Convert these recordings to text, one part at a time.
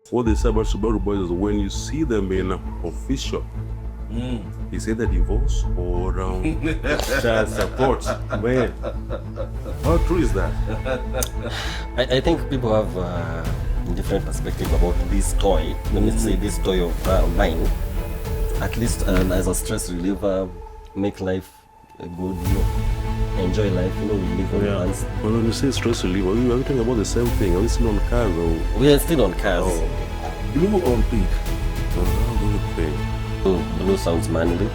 what they say about Subaru boys is when you see them in official, it's either divorce or child support. Man, how true is that? I think people have different perspective about this toy. Let me say this toy of mine. At least as a stress reliever, make life good, enjoy life, we live on once. Well, when you say stress relief, are we talking about the same thing? Are we still on cars or? We are still on cars. Blue or pink? Blue pink. Blue sounds manly.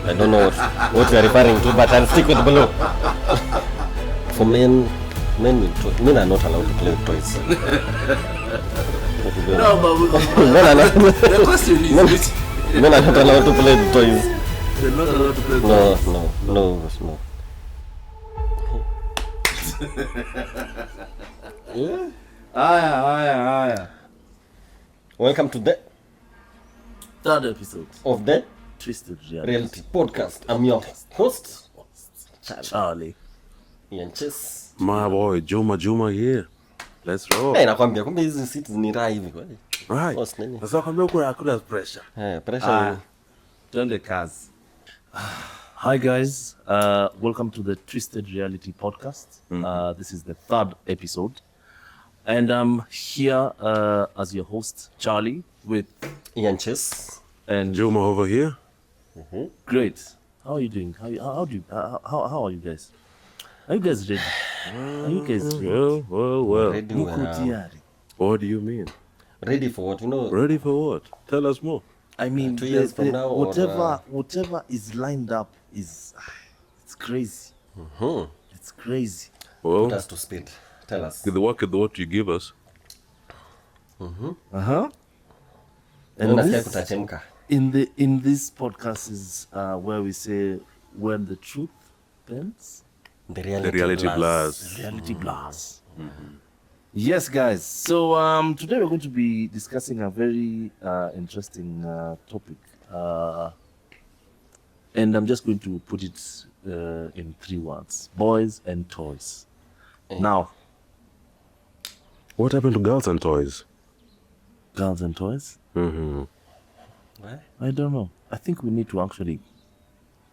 I don't know what you are referring to, but I'll stick with blue. For men are not allowed to play with toys. No, but the question is men are not allowed to play with toys. They're not allowed to play with toys. No. Aya. Welcome to the third episode of the Twisted Reality Podcast. I'm your host, Charlie. Yanches. My boy, Juma here. Let's roll. Hey, nakwambia kumbe hizi seats ni raha hivi kweli. Right. Host nini? Sasa kwambia hakuna pressure. Pressure. Twende kazi. Hi guys, welcome to the Twisted Reality Podcast. This is the third episode. And I'm here as your host, Charlie, with Yanches. And Juma over here. Great. How are you doing? How are you guys? Are you guys ready? Are you guys ready? Well. Ready, What do you mean? ready for what? Ready for what? Tell us more. I mean, 2 years from now, whatever is lined up is, it's crazy. It's crazy. Well, Put us to speed. Tell us. with what you give us. And Unasikia this, kutachemka. in this podcast is where we say when the truth bends, The The reality reality blast. blast. reality blasts. Yes, guys. So today we're going to be discussing a very interesting topic, and I'm just going to put it in 3 words: boys and toys. Now, What happened to girls and toys? girls and toys. What? I don't know. I think we need to actually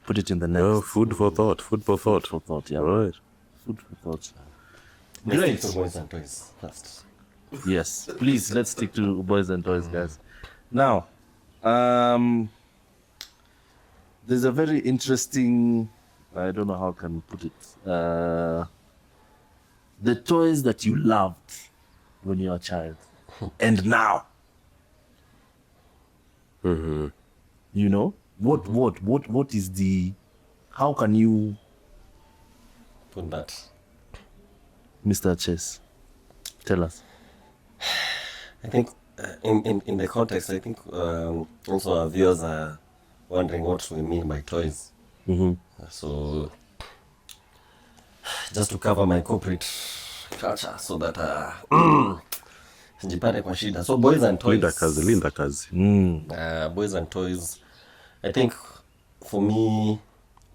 put it in the next. Oh, food for thought. For thought. Yeah. Right. Food for thought. Let's Great. stick to boys and toys first. Yes, please, let's stick to boys and toys, guys. Now, there's a very interesting, I don't know how I can put it, the toys that you loved when you were a child and now. You know, what is the, how can you, Put that. Mr. Chess, tell us. I think in the context, I think also our viewers are wondering what we mean by toys. So just to cover my corporate culture so that sijipate kwa shida. So boys and toys. Linda kazi. Boys and toys. I think for me,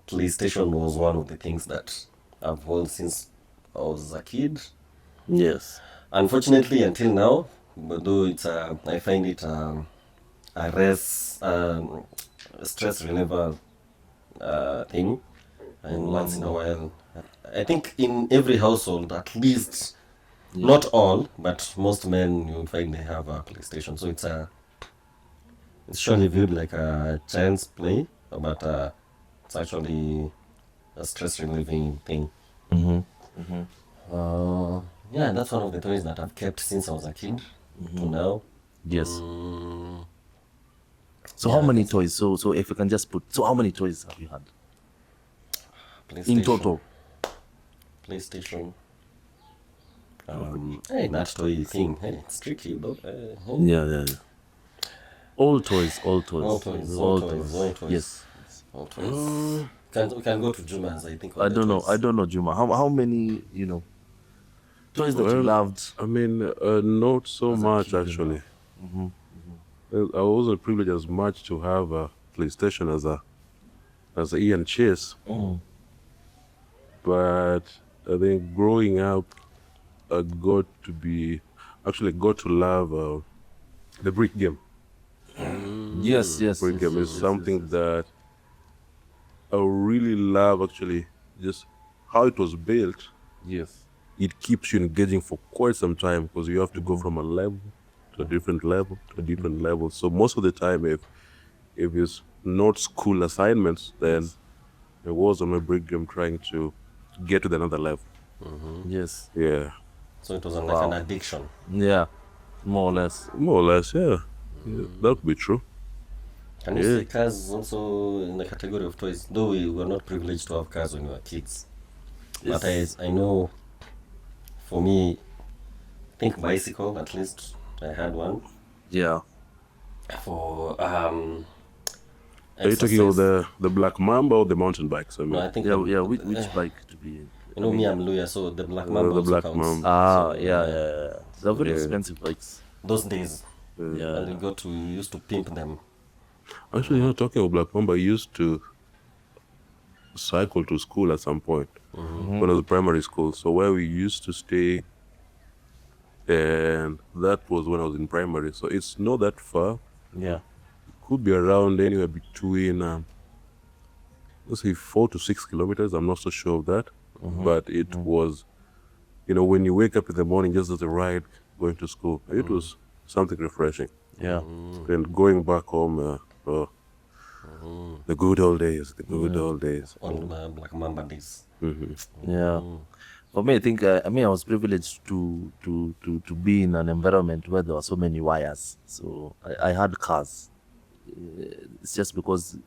PlayStation was one of the things that I've held since I was a kid. Yes. Unfortunately, until now, but though it's I find it a rest, stress reliever thing, and once in a while, I think in every household, at least, not all, but most men you find they have a PlayStation. So it's surely viewed like a child's play, but it's actually a stress relieving thing. Yeah, that's one of the toys that I've kept since I was a kid to now. Yes. So how many toys? So if you can just put, so how many toys have you had in total? PlayStation. Hey, that toy thing. Hey, it's tricky, though. Yeah. All toys. All toys. Yes. All toys. We can go to Juma's, I think. I don't know, Juma. How many, toys that you loved? I mean, not so much actually. I wasn't privileged as much to have a PlayStation as a Ian Chase. But I think growing up, I got to love the brick game. Yes. Brick game is something that I really love, actually. Just how it was built. Yes. It keeps you engaging for quite some time because you have to go from a level to a different level to a different level. So most of the time, if it's not school assignments, then I was on my break game trying to get to the another level. Yes. Yeah, So it was like an addiction. Yeah. More or less. more or less. Yeah, that would be true. Can you say cars also in the category of toys? Though we were not privileged to have cars when we were kids. But I know, for me, I think bicycle, at least I had one. Yeah. For Are you talking of the Black Mamba or the mountain bikes? I mean, No, I think Yeah. Which bike to be? You know, me, I'm Luya, so the Black Mamba the also Black counts. Mamba. So, Yeah. They're very expensive bikes. Those days, Yeah. and we used to pimp them. Actually, talking of Black Mamba, I used to cycle to school at some point when I was in primary school. So where we used to stay, and that was when I was in primary. So it's not that far. Yeah. Could be around anywhere between, let's say 4 to 6 kilometers. I'm not so sure of that. But it was, when you wake up in the morning just as a ride going to school, it was something refreshing. Yeah. And going back home, the good old days, old days. On Black Mamba days. Yeah. For me, I think I was privileged to be in an environment where there were so many wires. So I had cars. It's just because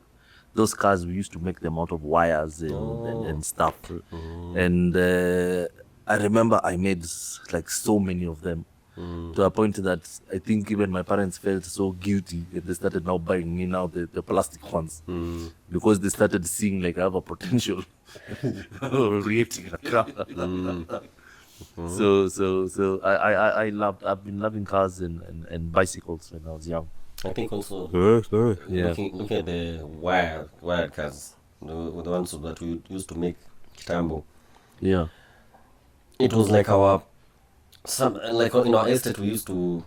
those cars, we used to make them out of wires and stuff. And I remember I made like so many of them to a point that I think even my parents felt so guilty that they started now buying me now the plastic ones because they started seeing like I have a potential of creating a car. So I've been loving cars and bicycles when I was young. I think also Nice. Yeah. look at the wired cars, the ones that we used to make kitambo. Yeah. It was like like in our estate we used to.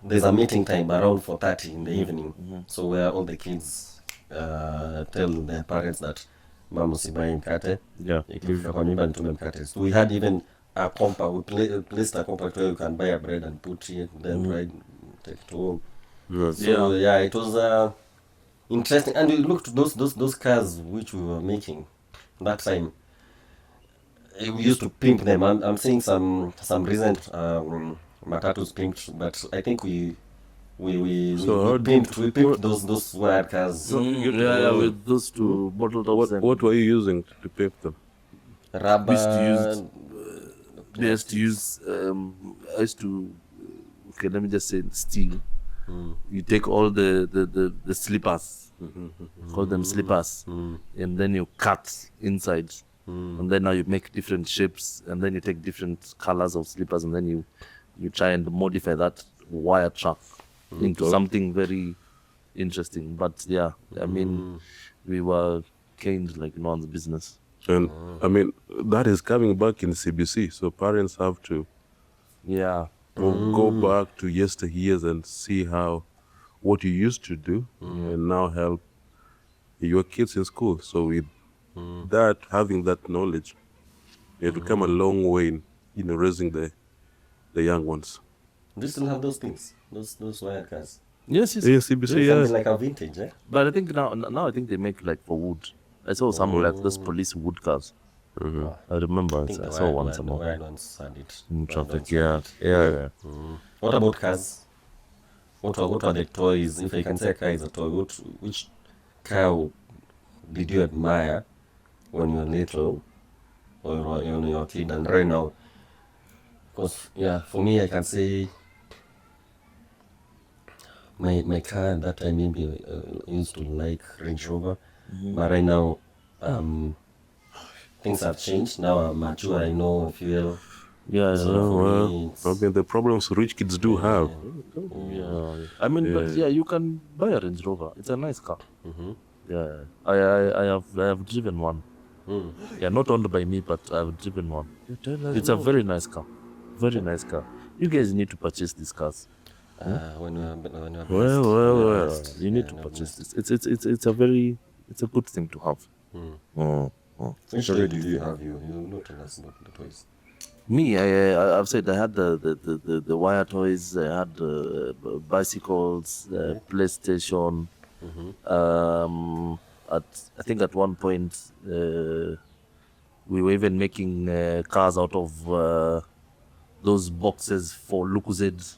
There's a meeting time around 4:30 in the evening, so where all the kids tell their parents that mama usibai mkate. Yeah. Ikifika kwa nyumba nitume mkate. So we had even a compact. We placed a compact where you can buy a bread and put it, then ride, take it home. So yeah, it was interesting. And we looked those cars which we were making that time. We used to pimp them. I'm seeing some recent matatus pimped, but I think we pimped those wired cars. With those two bottle tops. What were you using to pimp them? Rubber. I used to okay, let me just say steel. You take all the slippers, call them slippers, and then you cut inside, and then now you make different shapes, and then you take different colors of slippers, and then you try and modify that wire track into something very interesting. But yeah, I mean, we were caned like no one's business. And I mean, that is coming back in CBC, so parents have to go back to yesteryears and see what you used to do and now help your kids in school. So with that, having that knowledge, you have to come a long way in raising the young ones. Do you still have those things? Those wired cars? Yes. CBC, Something like a vintage, eh? But I think now I think they make like for wood. I saw some like those police wood cars. I remember I saw one somewhere. Wired ones had it. In Wired traffic, ones yeah. had it. What about cars? What are the toys? If I can say a car is a toy, which car did you admire when you were little or when you were a kid and right now? Because for me I can say my car at that time maybe used to like Range Rover, but right now things have changed. Now I'm mature, I know fuel. Yeah, I mean, the problems rich kids do have. yeah. I mean, but you can buy a Range Rover. It's a nice car. Yeah, I have driven one. Yeah, not owned by me, but I've driven one. It's a very nice car. Very nice car. You guys need to purchase these cars. When we were blessed. Well. You need to purchase this. It's a good thing to have. Which toy did you have? You not tell us about the toys. Me, I've said I had the wire toys. I had bicycles, PlayStation. I think at one point we were even making cars out of those boxes for Lucozade.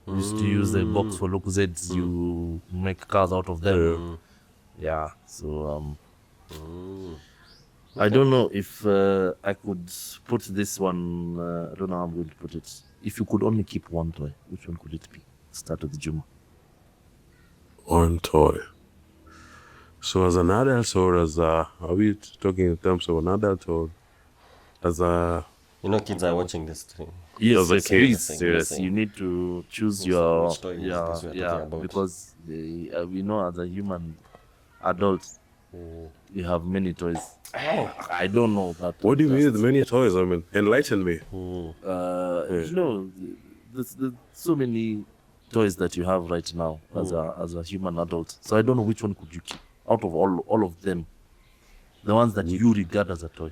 We used to use the box for Lucozade. You make cars out of them. Yeah. So I don't know if I could put this one. I don't know how I'm going to put it. If you could only keep one toy, which one could it be? Start with Juma. One toy. So as an adult or as a, are we talking in terms of an adult or as a... You know, kids are watching this thing. Yes, okay. please. You need to choose your which toy is this we are talking about? because we know as a human adult you have many toys. I don't know that. What do you mean with many toys? I mean, enlighten me. You know, there's so many toys that you have right now as a human adult. So I don't know which one could you keep out of all of them. The ones that you regard as a toy,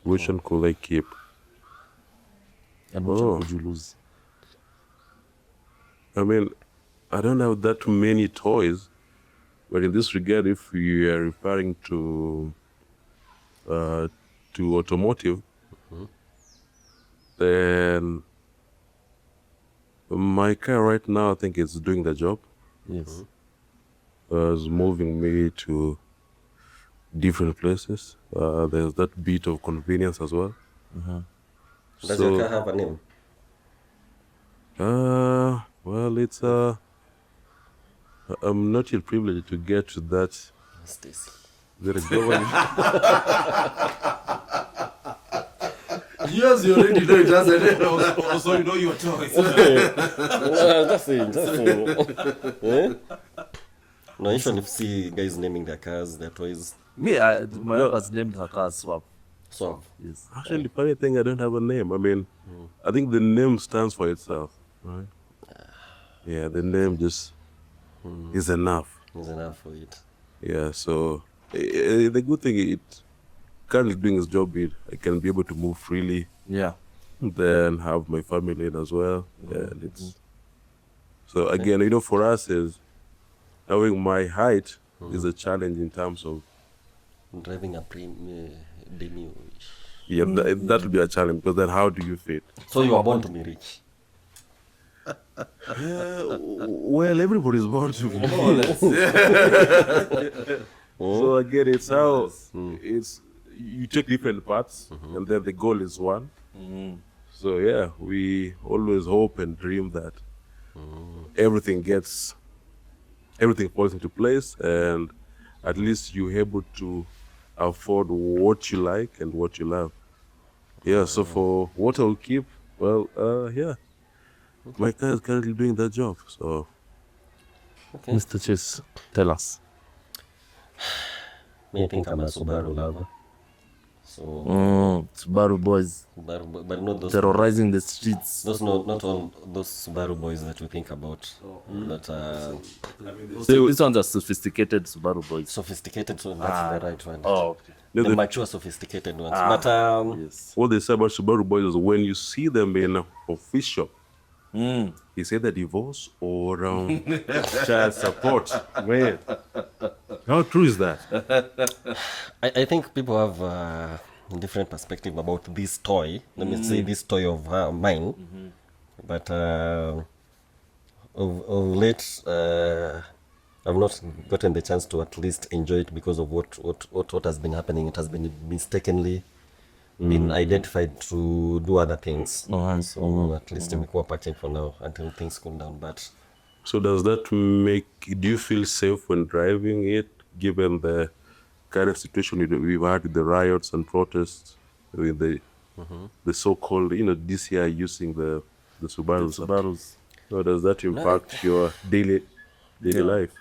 Which one could I keep? and which one could you lose? I mean, I don't have that many toys, but in this regard, if we are referring to automotive, then my car right now, I think it's doing the job. Yes. It's moving me to different places. There's that bit of convenience as well. Does your car have a name? Well, it's I'm not yet privileged to get to that. Stacy. There is government. Yes, you already know it has a name. So you know your toys. That's it. Eh? No, usually if see guys naming their cars, their toys. Me, my wife has named her car Swap. So, Yes. Actually, funny thing, I don't have a name. I mean, I think the name stands for itself, right? Yeah, the name just is enough. is enough for it. Yeah, so the good thing, it currently doing its job, I can be able to move freely, Yeah. then have my family in as well. And it's so again, you know, for us is knowing my height is a challenge in terms of Driving a demi. that will be a challenge because then how do you fit? So you are born to be rich. Well, everybody's born to be. So again, it's how it's you take different parts, and then the goal is one. So yeah, we always hope and dream that everything falls into place, and at least you're able to afford what you like and what you love. Yeah. So for what I'll keep, well, yeah, my car is currently doing that job. So Mr. Chase, tell us. Me, I think I'm a Subaru lover. So, Subaru boys but not those. terrorizing the streets. Those not all those Subaru boys that we think about, but These ones are sophisticated Subaru boys. sophisticated. So that's the right one. Oh, okay. The mature, sophisticated ones. But Yes. what they say about Subaru boys is when you see them in a official, it's either divorce or child support. Man, how true is that? I think people have a different perspective about this toy. Let me say this toy of mine. But of late, I've not gotten the chance to at least enjoy it because of what has been happening. It has been mistakenly been identified to do other things. So at least imekuwa parking for now until things cool down. But So does that do you feel safe when driving it, given the current situation we've had with the riots and protests, with the so-called, DCI using the Subarus? Subarus. So does that impact your daily life?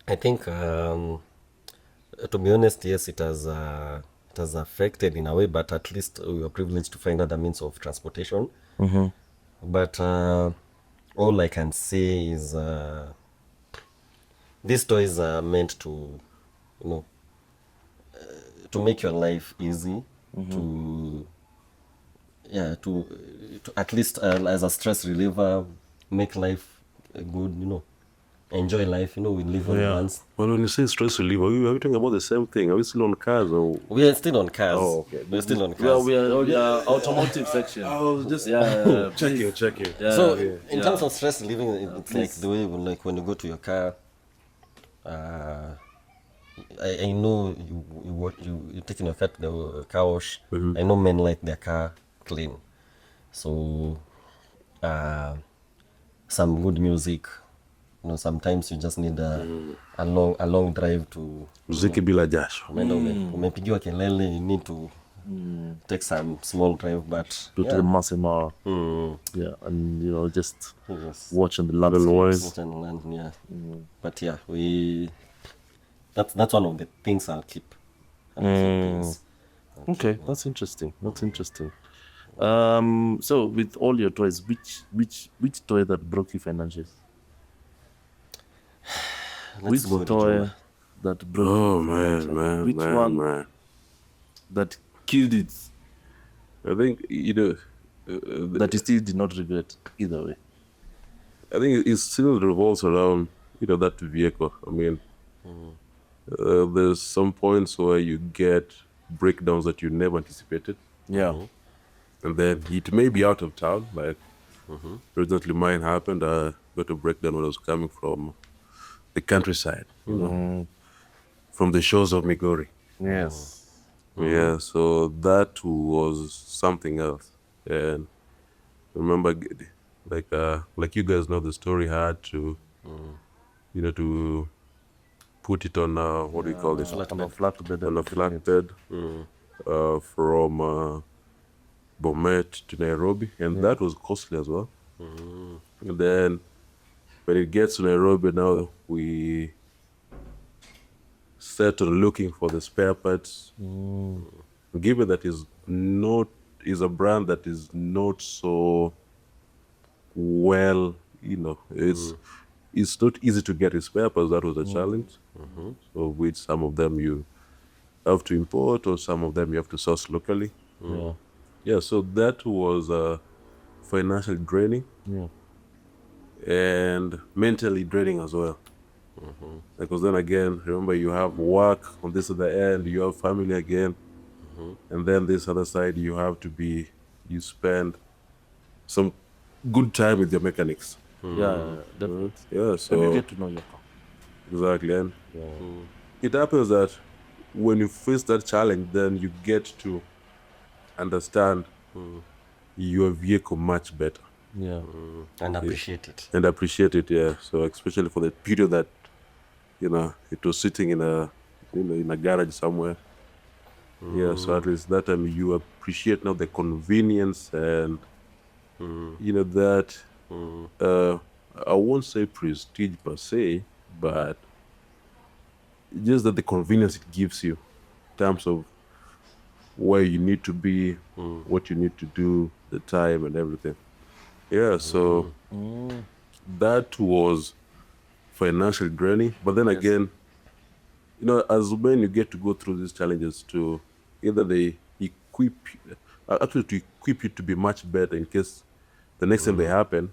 I think, to be honest, yes, it has affected in a way, but at least we are privileged to find other means of transportation. But all I can say is these toys are meant to, you know, to make your life easy, to to at least as a stress reliever, make life good, you know, enjoy life, you know, we live only once. Well, when you say stress reliever, are we talking about the same thing? Are we still on cars or? We are still on cars. Oh, okay. We're still on cars. Well, we are on the automotive section. I was just checking. Yeah, So in terms of stress relieving, it's like the way like when you go to your car. I know you're taking your car to the car wash. I know men like their car clean, so some good music. You know, sometimes you just need a long drive to. muziki bila jasho. Umeenda umepigiwa kelele, you need to take some small drive, but go to the Massimo. Yeah, and you know, just yes. watching the landscapes. Yeah. But yeah, that's one of the things I'll keep. Okay, that's interesting. So with all your toys, which toy that broke you financially? Let's go Which with the toy toy. that broke? Oh you man, financially? Which one man. that killed it? I think That you still did not regret either way. I think it still revolves around that vehicle. I mean, there's some points where you get breakdowns that you never anticipated, Yeah. and then it may be out of town. Like recently, mine happened. I got a breakdown when I was coming from the countryside, from the shores of Migori. Yes. Yeah, so that was something else. And I remember, like you guys know the story, I had to, to put it on what do you call this? On a flatbed. On a flatbed from Bomet to Nairobi, and that was costly as well. And then when it gets to Nairobi, now we set on looking for the spare parts. Given that is a brand that is not so well, it's not easy to get its spare parts. That was a challenge. So with some of them you have to import, or some of them you have to source locally. Yeah, so that was financially draining and mentally draining as well. Because then again, remember, you have work on this other end, you have family again, and then this other side you spend some good time with your mechanics. Yeah, definitely. Yeah, And so you get to know your car. exactly, and it happens that when you face that challenge, then you get to understand your vehicle much better Yeah. And appreciate it. and appreciate it. Yeah, so especially for the period that it was sitting in a garage somewhere. Yeah, so at least that time you appreciate now the convenience and that I won't say prestige per se, but just that the convenience it gives you in terms of where you need to be, what you need to do, the time and everything. Yeah, so that was financially draining. But then again, as men, you get to go through these challenges to either they equip you to be much better in case the next time they happen,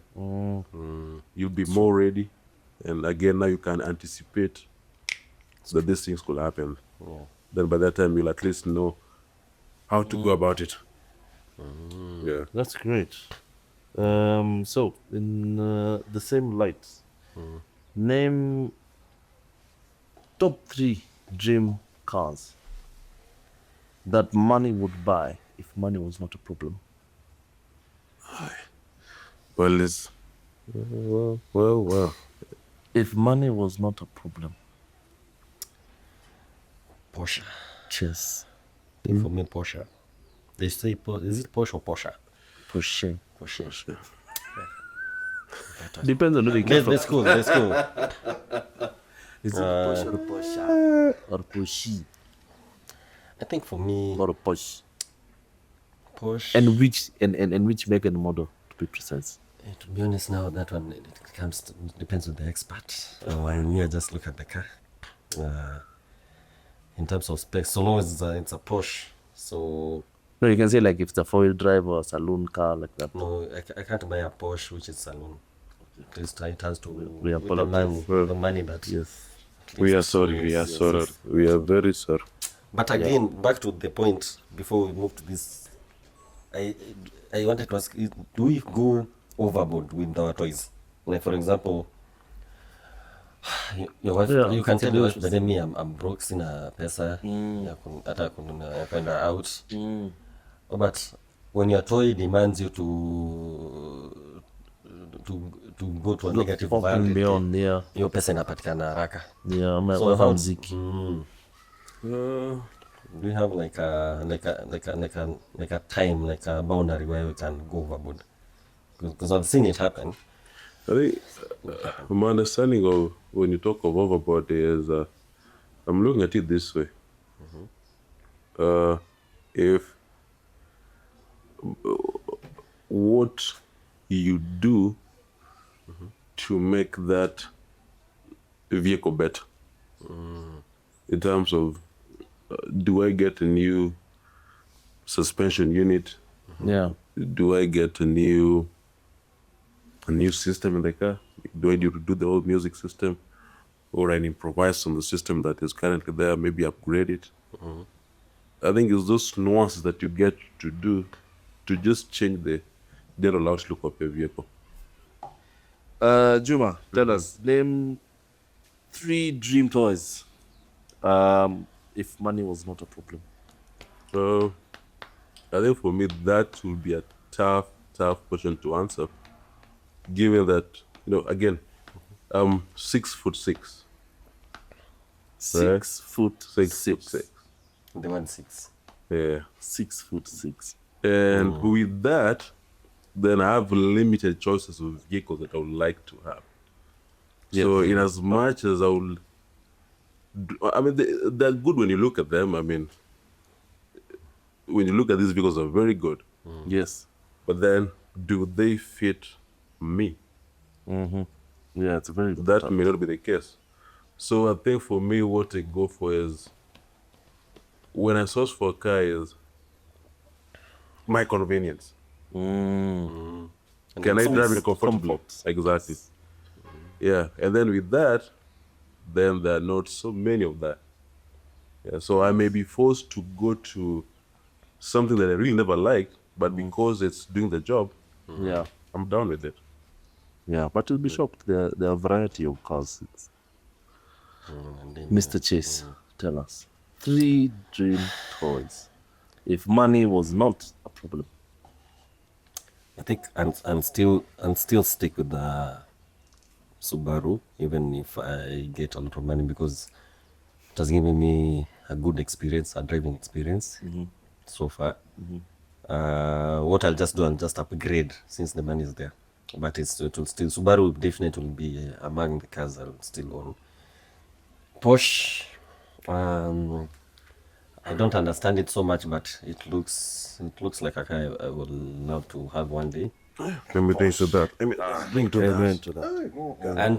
you'll be more ready. And again, now you can anticipate that these things could happen. Then by that time, you'll at least know how to go about it. Yeah. That's great. So in the same light, name top 3 dream cars that money would buy if money was not a problem. Well, it's well. If money was not a problem. Porsche. Cheers. I think for me, Porsche. They say, is it Porsche or Porsche? Porsche. Porsche. Depends on who they get from. That's cool. That's cool. Is it Porsche or Porsche? Or Porsche? I think for me, Or Porsche. Porsche. And which make and model? be precise? To be honest, now that one it depends on the expert. When you just look at the car, in terms of specs, so long as it's a Porsche, so No, you can say like if it's a 4-wheel drive or a saloon car like that. no, I can't buy a Porsche which is saloon. It has to We with the apologize. money, the money that. Yes. We are sorry. We are sorry. We are very sorry. But again, back to the point before we move to this, I wanted to ask: do we go overboard with our toys? Like for example, your wife, Yeah, you can tell your wife considerations. that me I'm broke, sina pesa, hata kwenda out. But when your toy demands you to go to a negative Fucking value, beyond, yeah. hiyo pesa inapatikana haraka. Yeah, I'm So like how- mziki. Do you have like a time, like a boundary where we can go overboard? Because I've seen it happen. I think my understanding of when you talk of overboard is I'm looking at it this way. If what you do to make that vehicle better, in terms of do I get a new suspension unit? Yeah. Do I get a new system in the car? Do I need to do the old music system, or I improvise on the system that is currently there? Maybe upgrade it. I think it's those nuances that you get to do to just change the general outlook of your vehicle. Juma, tell us, name 3 dream toys. If money was not a problem. So I think for me that will be a tough question to answer, given that, again, I'm 6'6". 6'6". The 1.6. Yeah. 6'6". And with that, then I have limited choices of vehicles that I would like to have. So in as much as I will, they're good when you look at them. I mean, when you look at these vehicles, are very good. Yes. But then, do they fit me? Yeah, it's a very good That topic. may not be the case. So I think for me, what I go for is, when I source for a car, is my convenience. Can I drive it comfortably? Exactly. Yeah, and then with that, then there are not so many of that. Yeah, so I may be forced to go to something that I really never liked, but because it's doing the job, Yeah. I'm down with it. Yeah, but you'll be shocked. There are a variety of cars. Mr. Chase, tell us 3 dream toys. If money was not a problem. I think I'm still stick with the Subaru, even if I get a lot of money, because it has given me a good experience, a driving experience so far. What I'll just do, I'll just upgrade since the money is there. But it will still, Subaru definitely will be among the cars I'll still own. Porsche, I don't understand it so much, but it looks like a car I would love to have one day. Let me think to that. Think to that. And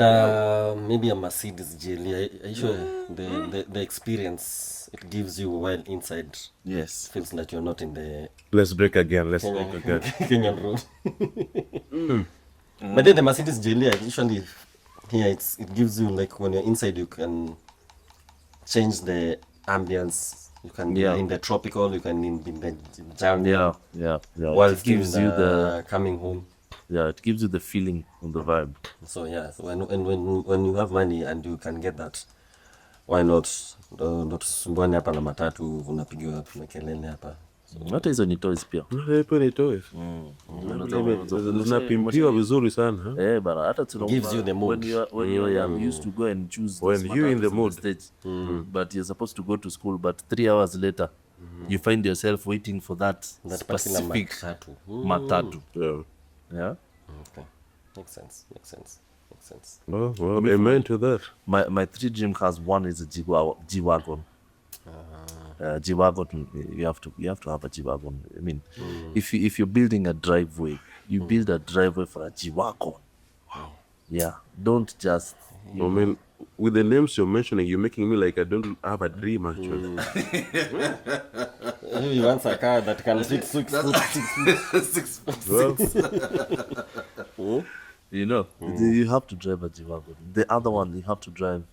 maybe a Mercedes GLE. Are you sure the experience it gives you while inside Yes. feels like you're not in the Let's break again. Kenyan road. But then the Mercedes GLE, usually here it gives you, like, when you're inside you can change the ambience. You can be in the tropical, you can in the jungle. Yeah. While It gives you the coming home. it gives you the feeling and the vibe. So yeah, so when you have money and you can get that, why not? Not sumbuani hapa na matatu, unapigiwa makelele hapa. Hata hizo ni toys pia. Zinapimpiwa vizuri sana. Bana, hata Gives you the mood. when you're young, you used to go and choose When those you're in the matatus mood. stage. But you're supposed to go to school, but 3 hours later, you find yourself waiting for that particular specific matatu. matatu. Yeah. Yeah. Okay, makes sense. Well, amen to that. My 3 dream cars, one is a G-Wagon. G-Wagon, you have to have a G-Wagon. I mean, if you're building a driveway, you build a driveway for a G-Wagon. Wow. Yeah, don't just. I mean, with the names you're mentioning, you're making me like I don't have a dream actually. You want a car that can fit 6 foot. Well, You know, you have to drive a G-Wagon. The other one, you have to drive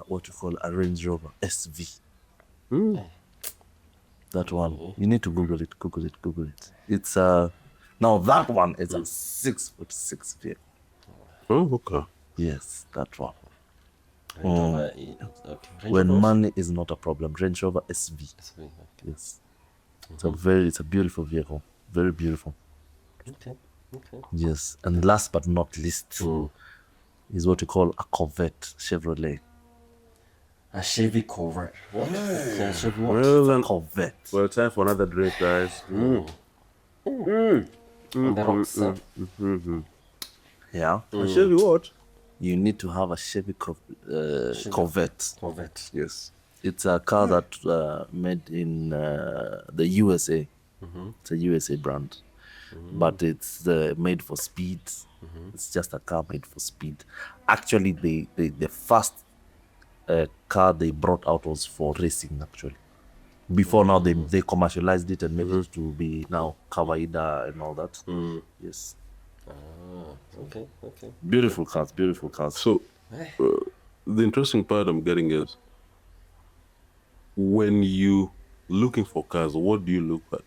what you call a Range Rover SV. That one, you need to Google it. It's now that one is a 6'6" vehicle. oh, okay. Yes, that one. Okay. When money is not a problem, Range Rover SV. Yes, it's a beautiful vehicle, very beautiful. Okay. Yes, and last but not least is what you call a Corvette Chevrolet. A Chevy Corvette. What? Yeah, Chevy what? Well, then, Corvette. well, time for another drink, guys. On the rocks. Yeah, A Chevy what? you need to have a Chevy Corvette. Corvette. Yes. It's a car that made in the USA. It's a USA brand, but it's made for speed. It's just a car made for speed. Actually, the first car they brought out was for racing. Actually, before now they commercialized it and made it to be now kawaida and all that. Yes, Okay. beautiful cars. So, the interesting part I'm getting is when you looking for cars, what do you look at?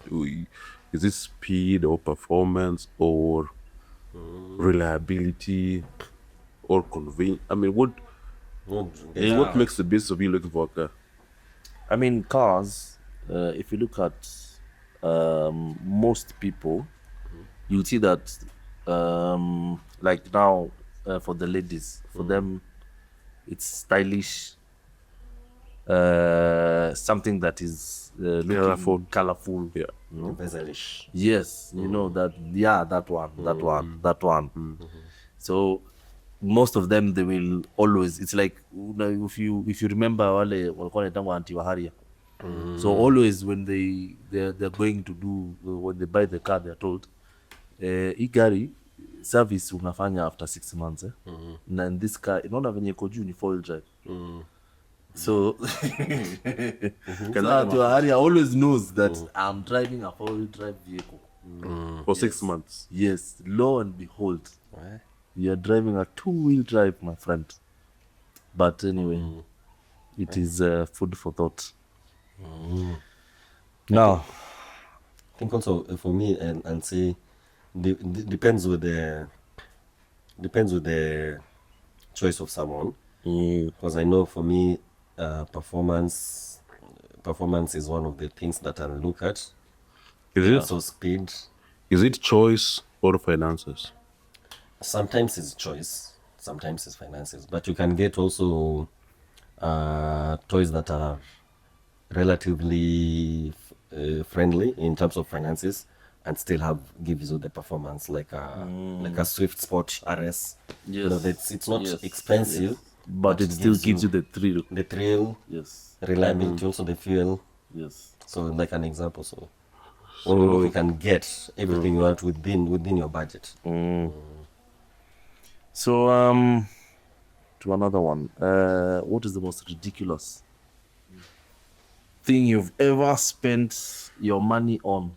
Is it speed or performance or reliability or convenience? I mean, what makes the basis of you looking for a car? I mean, cars, if you look at most people, you'll see that, like now, for the ladies, for them, it's stylish, something that is looking colorful. Yeah. Bezelish. Yes, you know that. Yeah, that one. So most of them, they will always. It's like, if you remember wale walikuwa wanaitangwa anti-waharia. So always when they're going to do, when they buy the car, they're told, hii gari service unafanya after 6 months. Na in this car inaona venye iko juu ni 4-wheel drive. So Anti-Waharia always knows that I'm driving a 4-wheel drive vehicle. For 6 months. Yes, lo and behold, Right. you're driving a 2-wheel drive, my friend. But anyway, it is food for thought. Now, I think also for me and say depends with the choice of someone. Because I know for me, performance is one of the things that I look at. Is it? So speed. Is it choice or finances? Sometimes it's choice, sometimes it's finances, but you can get also toys that are relatively friendly in terms of finances and still gives you the performance like a Swift Sport RS. You know, it's not expensive, but it still gives you the thrill. the thrill, Yes. reliability, also the fuel. Yes. So like an example, so we can get everything you want within your budget. So, to another one. What is the most ridiculous thing you've ever spent your money on?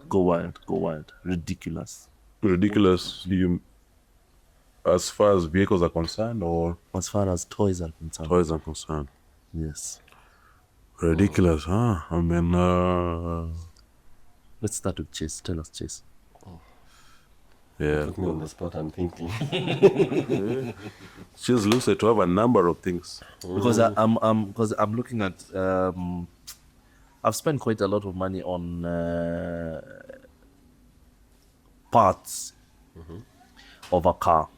Go wild. Ridiculous. Ridiculous. Do you, as far as vehicles are concerned, or As far as toys are concerned. toys are concerned? Yes. Ridiculous, huh? I mean, Let's start with Chase. Tell us, Chase. yeah. Put me on the spot, I'm thinking. She's lucid to have a number of things. Because I'm looking at I've spent quite a lot of money on parts of a car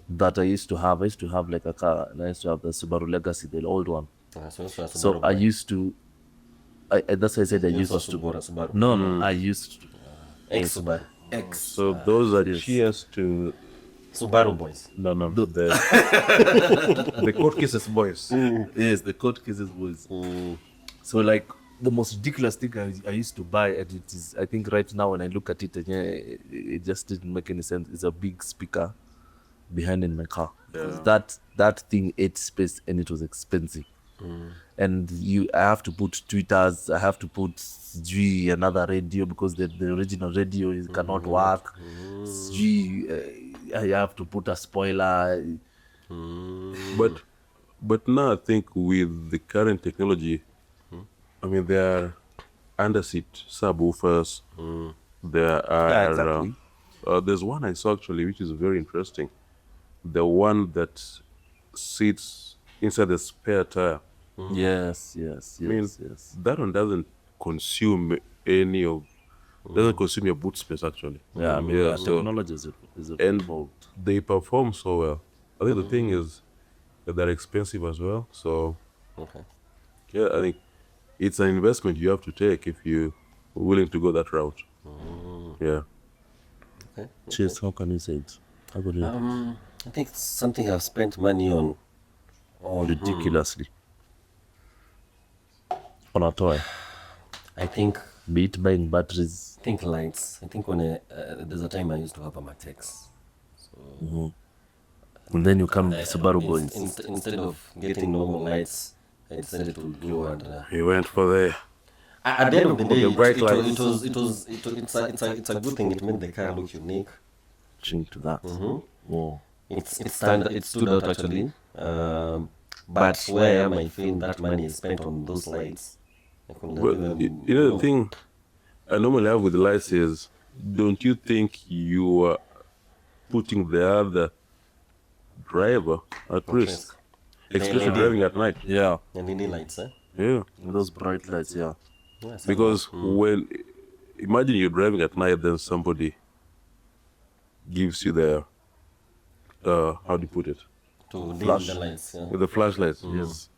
that I used to have. I used to have like a car, and I used to have the Subaru Legacy, the old one. So I used to. That's why I said I used to. Subaru. No, I used to. Ex-Subaru. X. So those are cheers to Subaru boys. No. The court cases boys. Yes, the court cases boys. So like the most ridiculous thing I used to buy, and it is, I think right now when I look at it, it just didn't make any sense. It's a big speaker behind in my car. That thing ate space and it was expensive. And I have to put tweeters, I have to put another radio because the original radio cannot work. I have to put a spoiler. But now I think with the current technology, I mean, there are underseat subwoofers. There are exactly. there's one I saw actually which is very interesting. The one that sits inside the spare tire. Yes. I mean, that one doesn't consume doesn't consume your boot space actually. Yeah, I mean, so- technology is and evolved. they perform so well. I think the thing is that they're expensive as well. So Okay. yeah, I think it's an investment you have to take if you're willing to go that route. Yeah. Okay. Cheers, how can you say it? How could you? I think it's something I've spent money on. Ridiculously. On a toy. I think Be it buying batteries. lights. I think when there's a time I used to have a Matex. And then you come to Subaru boys. Instead of getting normal lights, I decided to go and. He went for the At the end of the day, bright lights. it's a good thing. It made the car look unique. Ching to that. Whoa. It stood out actually. But where am I feeling that money is spent on those lights? I couldn't But even- you know the thing I normally have with the lights is, don't you think you are putting the other driver at risk, especially LED. driving at night? Yeah. And LED lights, eh? Yeah, Those bright lights, yeah. Yeah, some- because when imagine you're driving at night, then somebody gives you the how do you put it, to dim flash. the lights. Yeah. with the flashlights. Yes.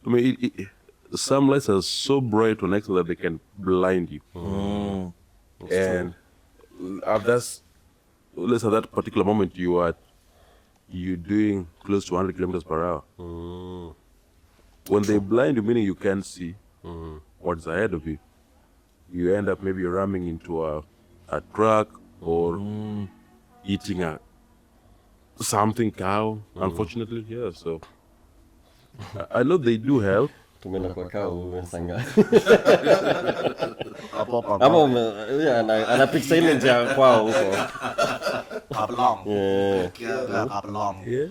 I mean, some lights are so bright on exit that they can blind you. And let's at that particular moment you're doing close to 100 kilometers per hour. When they blind you, meaning you can't see what's ahead of you, you end up maybe ramming into a truck or eating something cow. Unfortunately, yeah. So I know they do help. Tumeenda kwa kaa umesanga. Hapo hapa. Ama anapikisa ile njia kwao huko. Kaplong. Yeah. Kaplong. Yeah,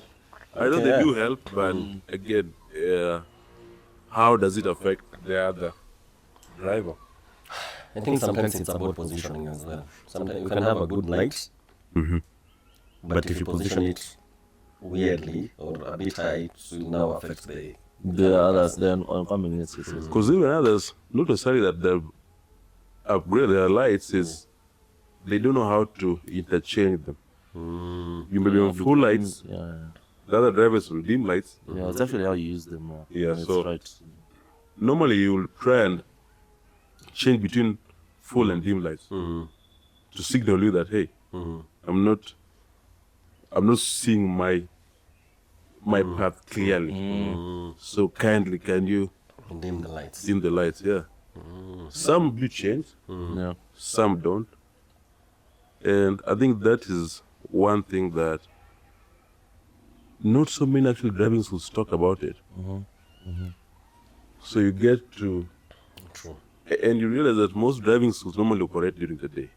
I know they do help, but again, how does it affect the other driver? I think sometimes it's about positioning as well. Sometimes you can have a good light, but if you position it weirdly or a bit high, it will now affect The others, they're oncoming, yes. Because even others, not necessarily that they've upgraded their lights, is they don't know how to interchange them. You may be on full lights, Yeah. the other drivers will dim lights. Yeah, it's actually how you use them more. Yeah, That's so- right. Normally you will try and change between full and dim lights to signal you that, hey, I'm not seeing my path clearly. So kindly, can you dim the lights. dim the lights? Yeah. Some do change, Yeah. some don't. And I think that is one thing that not so many actual driving schools talk about it. So you get to, True. and you realize that most driving schools normally operate during the day.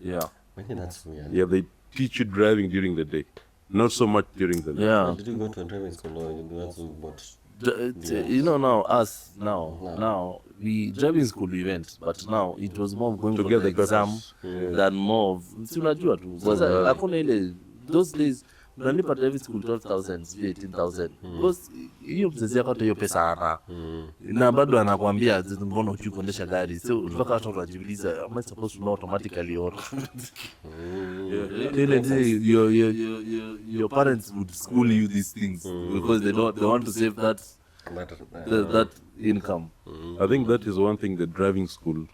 Yeah. Maybe that's weird. Yeah, they teach you driving during the day, not so much during the night. Yeah. Did you go to a driving school or you also what? You know now we driving school we went, but now it was more of going To for get the the exam papers. than more of si unajua tu because hakuna ile those days unalipa driving school 12,000 sijui 18,000 because hiyo mzee yako hata hiyo pesa ana na bado anakuambia mbona hujui kuendesha gari, so mpaka watu wanajiuliza am I supposed to know automatically or ile day your parents would school you these things because they want to save that income. I think that is one thing the driving school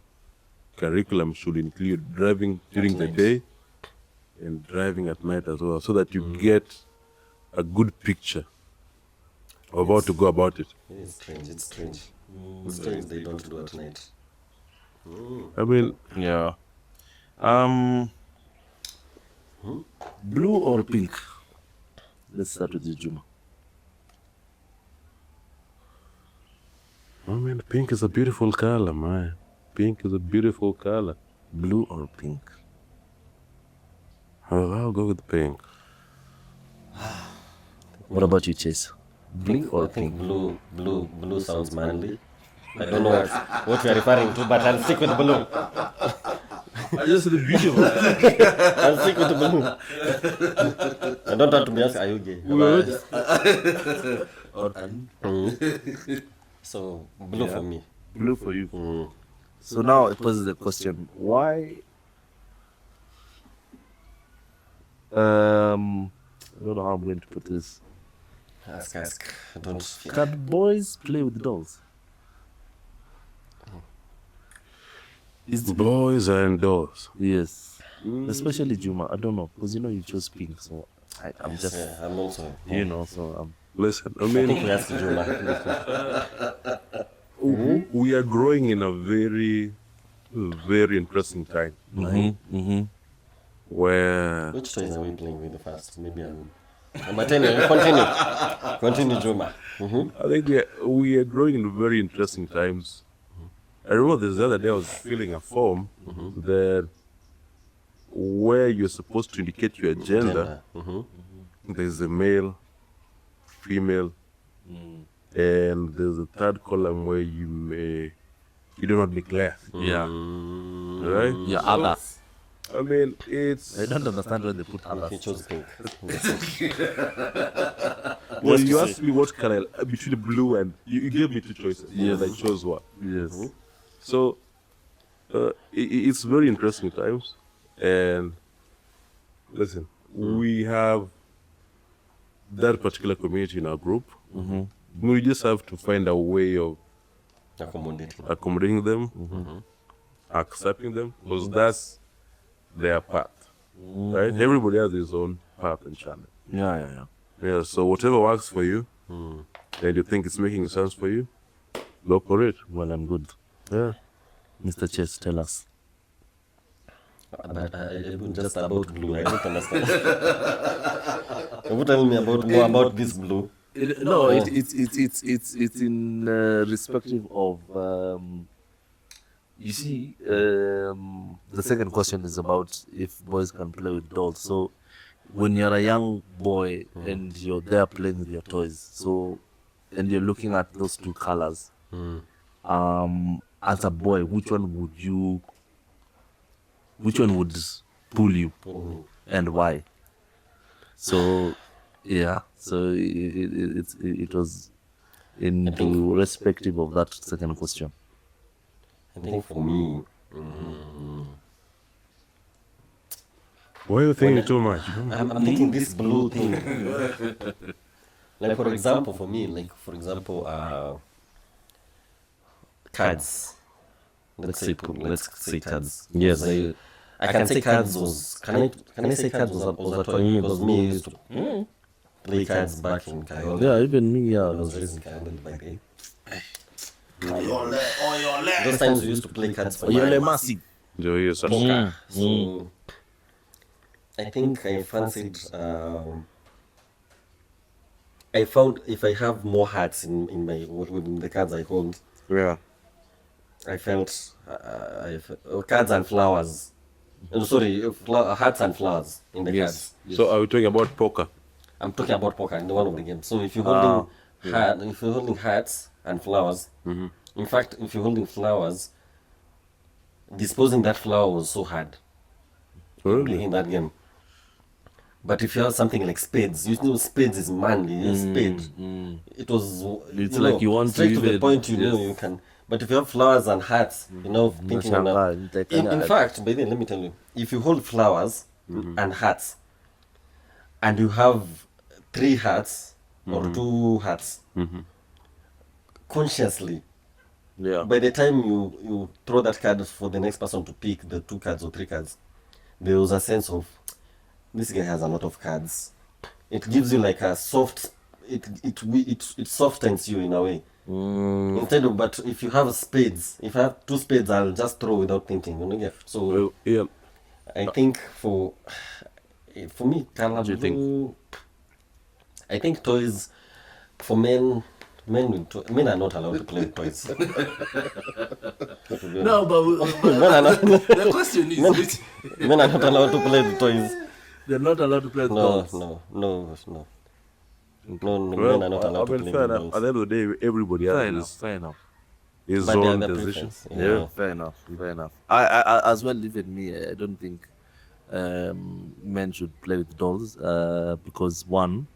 curriculum should include: driving during the day and driving at night as well, so that you get a good picture of how to go about it. It's strange. It's strange. It's strange they don't do it at night. I mean, Yeah. Blue or pink? Let's start with you, Juma. pink is a beautiful color, man. Pink is a beautiful color. Blue or pink? I'll go with pink. What about you, Chase? Blue or I think pink? blue sounds manly. I don't know what we are referring to, but I'll stick with blue. I just the beautiful. I'll stick with blue. I don't want to be asked, are you gay? So blue for me. Blue for you. So now it poses the question: why? I don't know how I'm going to put this. Ask. I don't feel. Can boys play with dolls? Is Boys and dolls. yes, especially Juma. I don't know because you chose pink, so I'm just Yeah, I'm also. so Listen, I I think mean, we asked Juma. we are growing in a very, very interesting time where Which toys are we playing with first? Maybe but anyway, continue, Juma. I think we are growing in very interesting times. I remember the other day I was filling a form that where you're supposed to indicate your gender. There's a male, female, and there's a third column where you do not declare. yeah, Right? yeah, other. I mean, it's I don't understand why they put He others. chose pink. well. You asked me what color between blue and you gave me two choices. Yes, I chose one. Yes. So it's very interesting times, and listen, we have that particular community in our group. We just have to find a way of Accommodating. accommodating them, accepting them, because that's their path, right? Everybody has his own path and channel. Yeah. Yeah, so whatever works for you, and you think it's making sense for you, go for it. Well, I'm good. Yeah. Mr. Chess, tell us. But just about blue, I don't understand. You tell me more about this blue. No, it's in respective of you see the second question is about if boys can play with dolls. So when you're a young boy and you're there playing with your toys, so and you're looking at those two colors, as a boy, which one would pull you and why? So yeah, so it was into respective of that second question. I think for me, Why are you thinking too much? I'm thinking this blue thing. Like for example, cards. Let's say cards. Yes. I can say cards was. Can I say cards was a toy because me used to play cards back in Kayole. Yeah, even me, I yeah. was raised in Kayole by then. Those times we used to play cards for You're mine. massive. Joey, So I think I fancied. I found if I have more hearts in the cards I hold, yeah. I felt cards and flowers. Hearts and flowers in the cards. So are we talking about poker? I'm talking about poker in the one of the games. So if you're holding hearts and flowers, in fact, if you're holding flowers, disposing that flower was so hard Really? in that game. But if you have something like spades, spades is manly. Spade, it was. It's like you want to straight to the even- point. You know yes. you can. But if you have flowers and hearts, thinking. In fact, but then let me tell you, if you hold flowers and hearts, and you have 3 hearts or 2 hearts, consciously, Yeah. by the time you throw that card for the next person to pick the 2 cards or 3 cards, there was a sense of this guy has a lot of cards. It gives you like a soft. It softens you in a way. Instead of, but if you have spades, if I have 2 spades, I'll just throw without thinking. You know, yeah. So Well, yeah. I think for me, color do you think? blue. I think toys for men. Men are not allowed to play with toys. No, but Men are not. the question is, which Men are not allowed to play with toys. they're not allowed to play with No, dolls. no. Well, Men are not allowed to play fair with enough. dolls. At the end of the day, everybody Fair has enough. Fair enough. his But they own have their decision. preference. Yeah, fair enough. Fair enough. I as well, even me, I don't think men should play with dolls because one,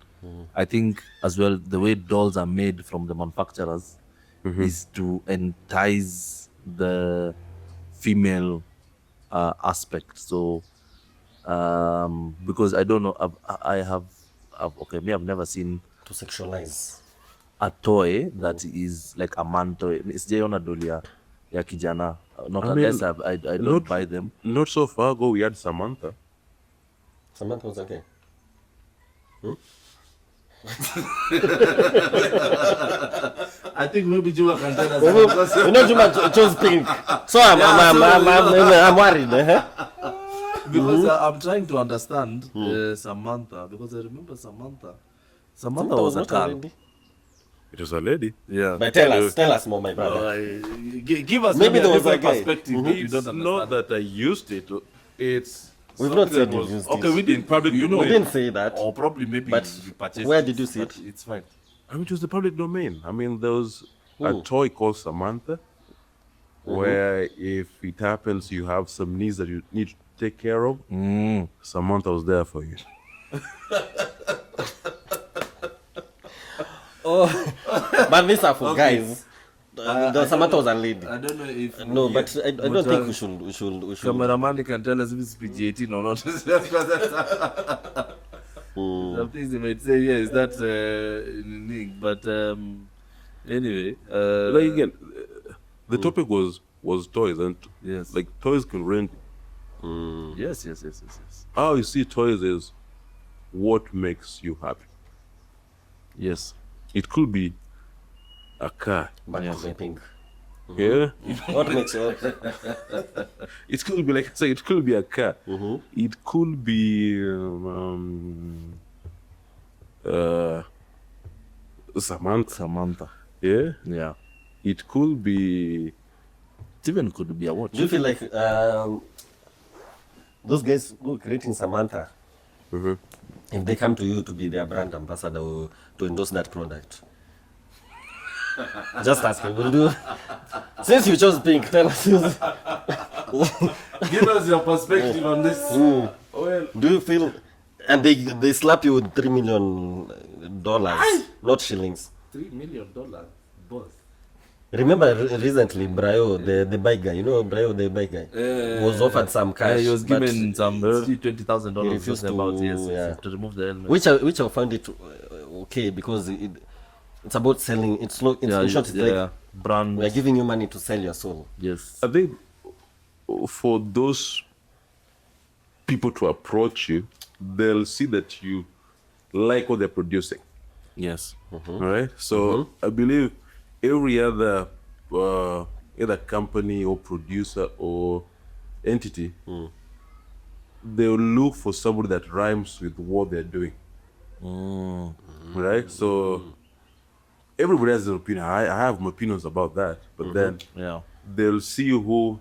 I think as well the way dolls are made from the manufacturers is to entice the female aspect. So because I don't know, I've never seen To sexualize. a toy that is like a man toy. Sijaona doll ya kijana. Not I unless mean, I don't not- buy them. Not so far ago, we had Samantha. Samantha was okay. I think maybe Juma can tell us. You know, Juma chose pink. So I'm worried. Because I'm trying to understand Samantha, because I remember Samantha. Samantha was a not girl. already. It was a lady. Yeah. But tell us more, my brother. Give us Maybe there was a different guy. perspective. If you It's don't understand. not that I used it. It's We've not said something you was- used Okay, it. we didn't. public You know, We domain. didn't say that. or probably maybe But we purchased where it, did you see but it? It's fine. I mean, it was the public domain. I mean, there was a Ooh. toy called Samantha, where if it happens you have some needs that you need to take care of, Samantha was there for you. But these are for guys. The Samantha was a lady. I don't know if No, but I don't think we should. cameraman can tell us if it's PG-18 or not. Some things they might say, yes, that's unique. But anyway, Like again, the topic was toys, and yes, like toys can range. yes. How you see toys is what makes you happy. Yes. It could be a car, But Yes. I think. yeah. What makes you? It could be, like I say, it could be a car. It could be Samantha. Samantha. Yeah. Yeah. It could be. It even could be a watch. Do you feel like those guys who are creating Samantha, if they come to you to be their brand ambassador or to endorse that product? Just asking, will you? Since you chose pink, tell us. Give us your perspective on this. Well, Do you feel? And they slap you with $3 million, not shillings. $3 million, boss. Remember recently, Brayo, the bike guy, you know Brayo, the bike guy, was offered some cash. He was but given some $20,000 he refused about to, yes, yeah. to remove the helmet. Which I found it okay because it's about selling. It's not. It's, in short, it's like brand. we are giving you money to sell your soul. Yes. I think for those people to approach you, they'll see that you like what they're producing. Yes. All right. So I believe every other either company or producer or entity, they'll look for somebody that rhymes with what they're doing. Right. So everybody has an opinion. I have my opinions about that, but then Yeah. they'll see who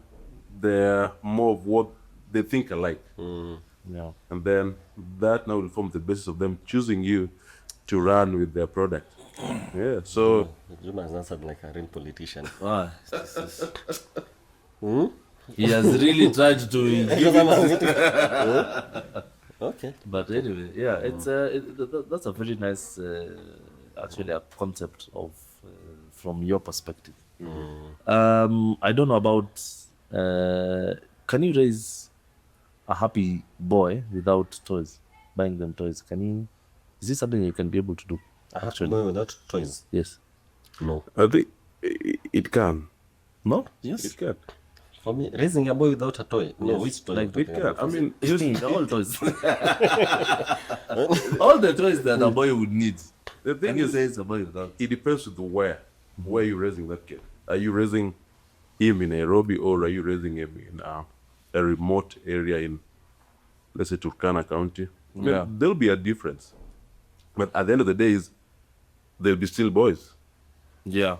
they're more of what they think alike. Yeah. And then that now will form the basis of them choosing you to run with their product. Yeah. So Juma has answered like a real politician. Ah, he has really tried to give Okay. but anyway, yeah, it's that's a very nice actually a concept of from your perspective. I don't know about can you raise a happy boy without toys, buying them toys? Is this something you can be able to do? Actually, boy without toys. Yes. No. I think it can. No? It Yes. can. For me, raising a boy without a toy. No, Yes. which toy? Like are you It talking can. about? I mean, All toys. All the toys that a boy would need. the thing And you is, say it's a boy without. it depends with where you're raising that kid. Are you raising him in Nairobi, or are you raising him in a remote area in, let's say, Turkana County? I mean, Yeah. there'll be a difference, but at the end of the day, they'll be still boys. Yeah.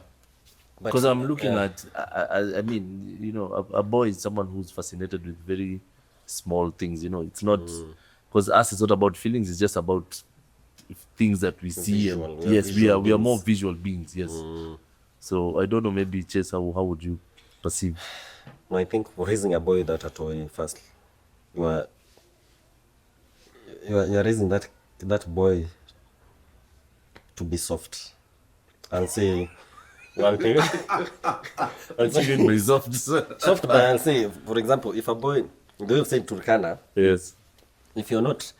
But, Because I'm looking yeah. at, I mean, you know, a boy is someone who's fascinated with very small things, you know. It's not, because us, it's not about feelings, it's just about things that we see. And, Visual, we are yes, we visual are more beings. visual beings, yes. So I don't know, maybe Chase, how would you perceive? No, I think for raising a boy without a toy, first, you're raising that boy to be soft and say one thing. Soft, but I'll say, for example, if a boy, the way of saying Turkana, Yes. if you're not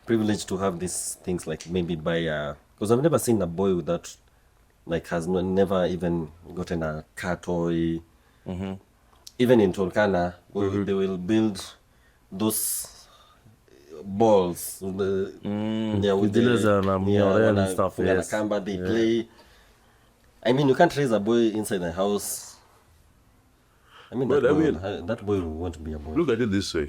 privileged to have these things, like maybe buy because I've never seen a boy without, like, has never even gotten a car toy. Even in Turkana, they will build those balls with Zile za na mnyorel and stuff, funga na yes. kamba, they play. I mean, you can't raise a boy inside the house. I mean, But that boy will want to be a boy. Look at it this way,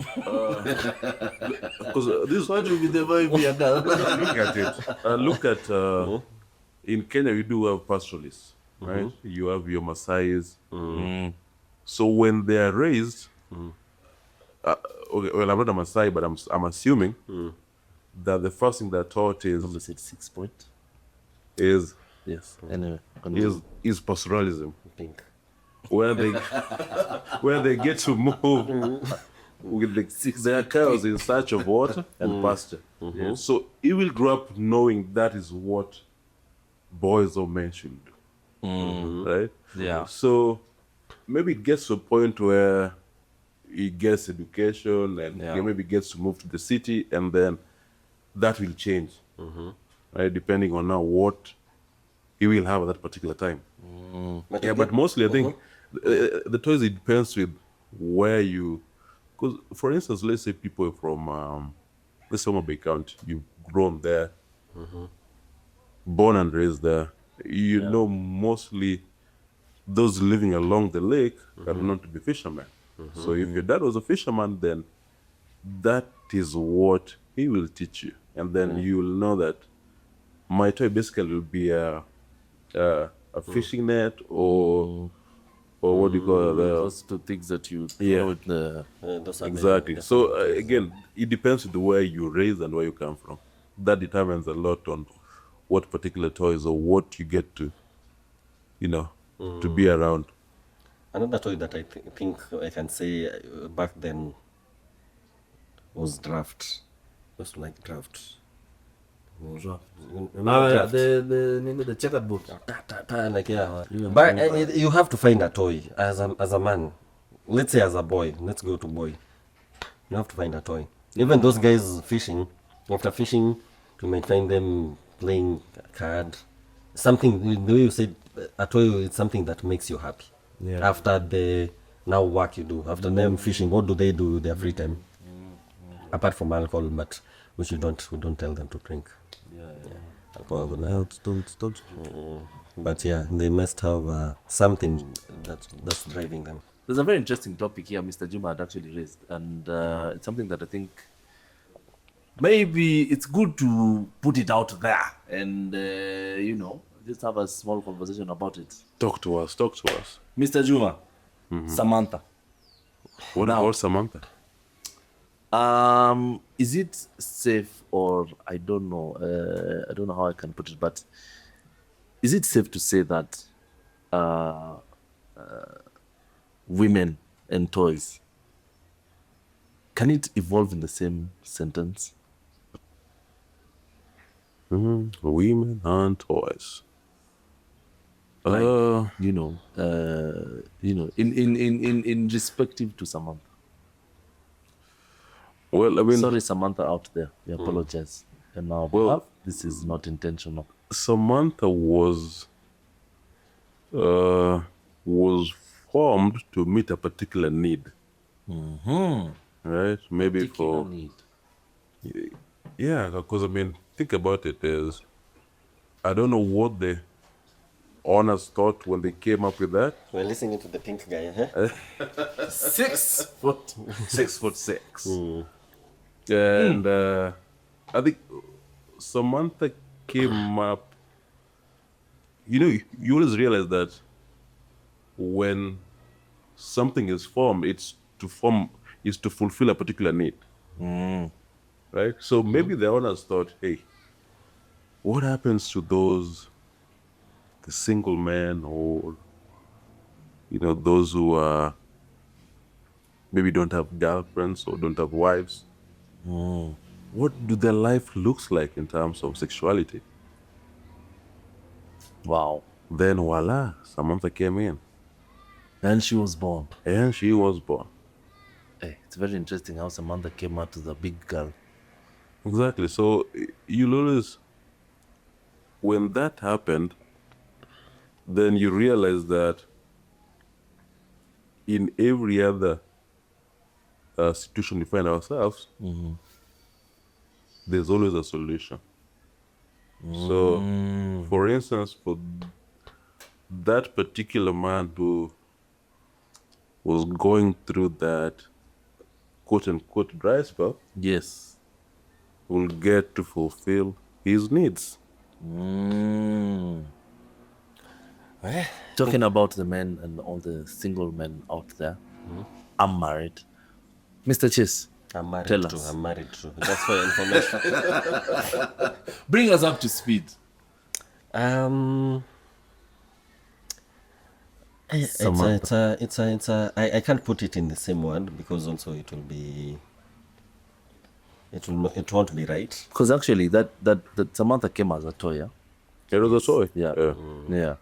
because this. What will be the boy be a girl? Look at it. Look at in Kenya we do have pastoralists, right? You have your Maasais. So when they are raised, okay, well, I'm not a Maasai, but I'm assuming that the first thing they're taught Somebody said 6 point. is Yes. Anyway. is pastoralism, Pink. where they get to move with their cows in search of water and pasture. Yeah. So he will grow up knowing that is what boys or men should do, right? Yeah. So maybe it gets to a point where he gets education and he maybe gets to move to the city, and then that will change, right? Depending on now what he will have at that particular time. Yeah, but mostly I think the toys, it depends with where you, because for instance, let's say people from let's say Bay County, you've grown there, born and raised there, you know, mostly those living along the lake are known to be fishermen. So if your dad was a fisherman, then that is what he will teach you, and then you will know that my toy basically will be a fishing net, or what do you call it? Those two things that you throw in the... Those are Exactly. So again, it depends on the where you raised and where you come from. That determines a lot on what particular toys or what you get to, you know, to be around. Another toy that I think I can say back then was draft. It was like draft. Draft. Draft. The checkered book. Like, yeah. But you have to find a toy as a man. Let's say as a boy. Let's go to boy. You have to find a toy. Even those guys fishing, after fishing, you might find them playing a card. Something, the way you said, a toy is something that makes you happy. Yeah. After the now work you do, after them fishing, what do they do with their free time? Apart from alcohol, but which we don't tell them to drink. Alcohol, Don't. but yeah, they must have something that's driving them. There's a very interesting topic here Mr. Juma had actually raised, and it's something that I think maybe it's good to put it out there and, you know, just have a small conversation about it. Talk to us. Mr. Juma, Samantha. What about Samantha? Is it safe, or I don't know how I can put it, but is it safe to say that women and toys, can it evolve in the same sentence? Women and toys. You know, in respective to Samantha. Well, I mean, Sorry, Samantha out there. We apologize. And now, Well- this is not intentional. Samantha was formed to meet a particular need. Right? Maybe Particular for need. yeah, because I mean, think about it. Is I don't know what the owners thought when they came up with that. We're listening to the pink guy, huh? 6 foot, 6'6". And I think Samantha came up. You know, you always realize that when something is formed, it's to fulfill a particular need. Right? So maybe the owners thought, hey, what happens to the single men, or those who are maybe don't have girlfriends or don't have wives? What do their life looks like in terms of sexuality? Wow. Then voila, Samantha came in And she was born. and she was born. Hey, it's very interesting how Samantha came out to the big girl. Exactly. So you'll always, when that happened, then you realize that in every other situation we find ourselves, there's always a solution. So, for instance, for that particular man who was going through that quote unquote dry spell, Yes. will get to fulfill his needs. Talking about the men and all the single men out there, I'm married. Mr. Chis, I'm married Tell to. us. I'm married to. That's for your information. bring us up to speed. I can't put it in the same word because also it won't be right. Because actually, that Samantha came as a toy. Yeah. It was a toy. Yeah. Yeah.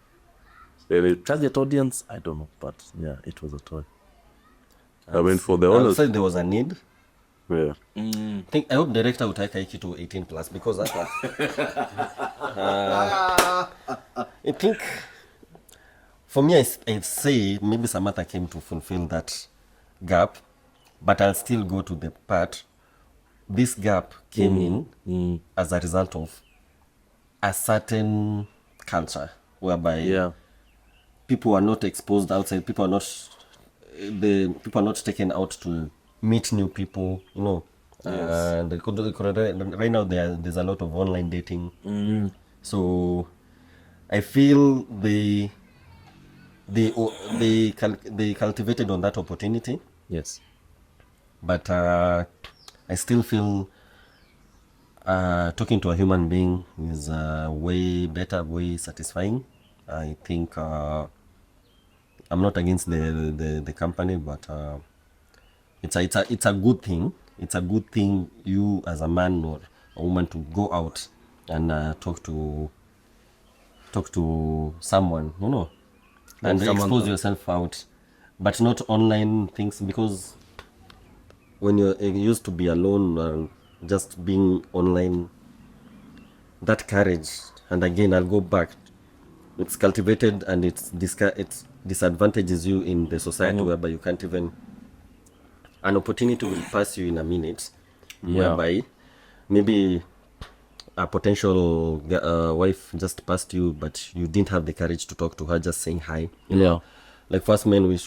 And it, Target audience, I don't know, but yeah, it was a toy. I mean, for the I would owners, say there was a need. yeah. I hope director would take it to 18 plus because that I think for me, I'd say maybe Samantha came to fulfill that gap, but I'll still go to the part. This gap came in as a result of a certain culture whereby Yeah. people are not exposed outside. People are not taken out to meet new people. And right now there's a lot of online dating. So I feel they cultivated on that opportunity, Yes. but I still feel talking to a human being is way better, way satisfying. I think I'm not against the company, but it's a good thing. It's a good thing you as a man or a woman to go out and talk to someone, and expose yourself out, but not online things, because when you're used to be alone or just being online, that courage, and again I'll go back, it's cultivated and it disadvantages you in the society whereby you can't even, an opportunity will pass you in a minute, whereby maybe a potential wife just passed you, but you didn't have the courage to talk to her, just saying hi. Yeah. Like first men, we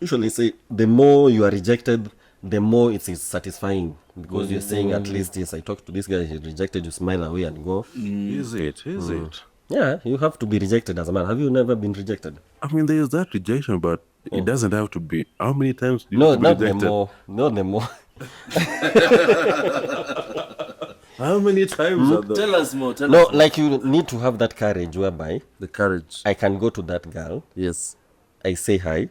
usually say the more you are rejected, the more it's satisfying, because you're saying at least, yes, I talked to this guy, he rejected, you smile away and go. Is it? Yeah, you have to be rejected as a man. Have you never been rejected? I mean, there's that rejection, but it doesn't have to be. How many times do you No, have to not be the rejected? more. Not the more. How many times are those? Tell us more. Tell No, us more. like you need to have that courage whereby The courage. I can go to that girl, Yes. I say hi,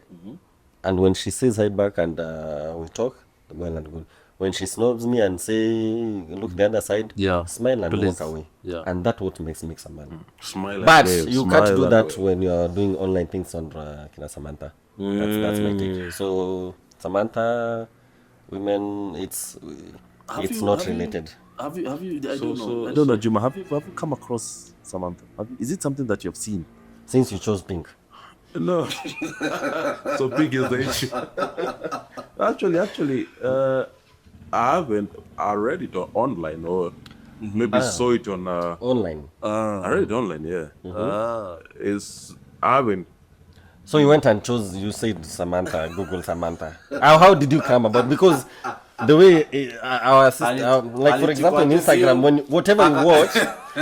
and when she says hi back and we talk, well and good. When she snobs me and say, look the other side, Yeah, smile and please. walk away. Yeah. And that's what makes a man. Smile But and wave, you smile can't do and that wave. when you're doing online things on Kina Samantha. That's my take. So Samantha, women, it's not related. Have you? I So- don't know. so- I don't know, Juma. Have you come across Samantha? Is it something that you've seen? Since you chose pink, No. So big is the issue. Actually, I haven't. I read it online or maybe saw it on. Online. I read it online. Yeah. It's I haven't. So you went and chose, you said Samantha, Google Samantha. How did you come about? Because the way our sister, like for example in Instagram, when whatever you watch,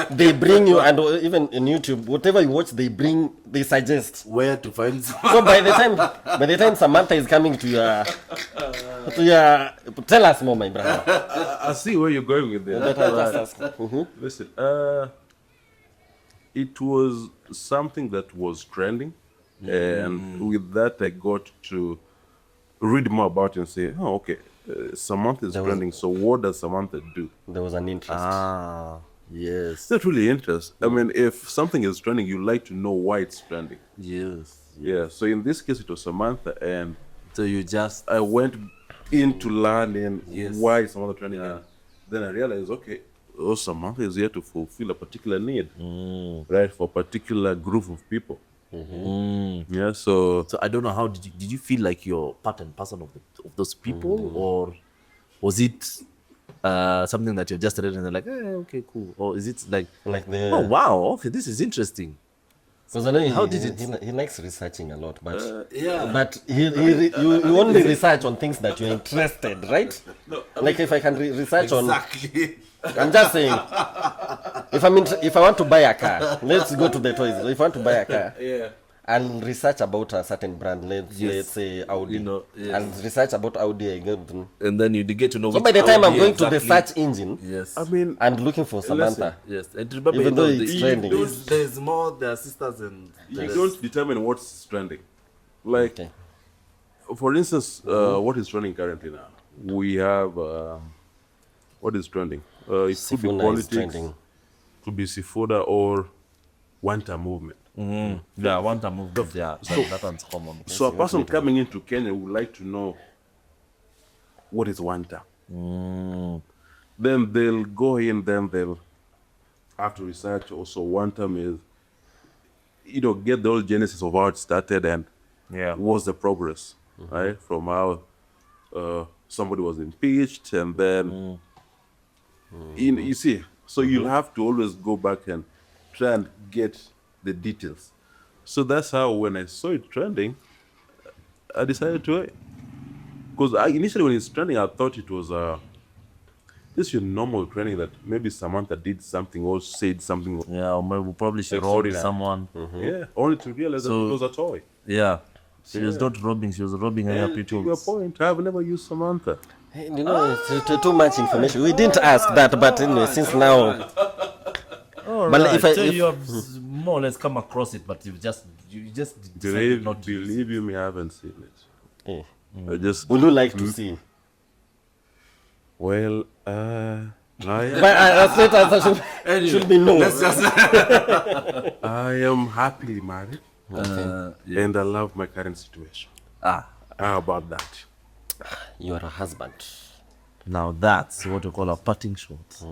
they bring you, and even in YouTube, whatever you watch, they suggest Where to find So by the time Samantha is coming to your, tell us more, my brother. I see where you're going with this. That I just asked. Listen, it was something that was trending, and with that I got to read more about it and say, oh, okay, Samantha is trending. So what does Samantha do? There was an interest. Yes. It's not really interest. I mean, if something is trending, you like to know why it's trending. Yes. Yeah. So in this case, it was Samantha, and So you just I went into learning Yes. why Samantha trending. Yeah. And then I realized, okay, Samantha is here to fulfill a particular need, right, for a particular group of people. Yeah. So So I don't know, how did you feel like you're part and parcel of those people, or was it something that you're just read and they're like, okay, cool, or is it like, Like the oh wow, okay, this is interesting? Because I know How he, did he likes researching a lot, but Yeah. but you only research on things that you're interested, right? Like if I can research on, I'm just saying, if I want to buy a car, let's go to the toys. If I want to buy a car, I'll research about a certain brand. Let's say Audi. You know, yes. I'll research about Audi. I get And then you get to know. so which by the time I'm Audi going to the exactly- search engine Yes. I mean, and looking for Samantha, Yes, and remember, Even though it's trending. there's more. There are sisters and you don't determine what's trending. Like, okay, for instance, what is trending currently now? We have what is trending? It could be Sifuna is politics, trending. could be Sifoda or Wanta movement. Yeah, I want to move. Yeah, that one's common. So a person coming into Kenya would like to know what is Wanta. Then they'll go in, then they'll have to research also Wanta is, get the whole genesis of how it started and what's the progress, right? From how somebody was impeached and then, you see, so you'll have to always go back and try and get the details. So that's how when I saw it trending, I decided to, because initially when it's trending, I thought it was just your normal trending that maybe Samantha did something or said something. Yeah, or maybe probably she robbed Extraordinary. someone. Yeah, only to realize that it was a toy. Yeah, she was not robbing. She was robbing other And to your people. point, I've never used Samantha. Hey, it's too much information. We didn't ask that, but anyway, since now, All But right. if I- so if- you have more or less come across it, but you just decided not to. Believe you me, I haven't seen it. eh, I just, would you like to see? well, But straight answer should be no. I am happily married and I love my current situation. How about that? You are a husband. Now that's what we call a parting shot.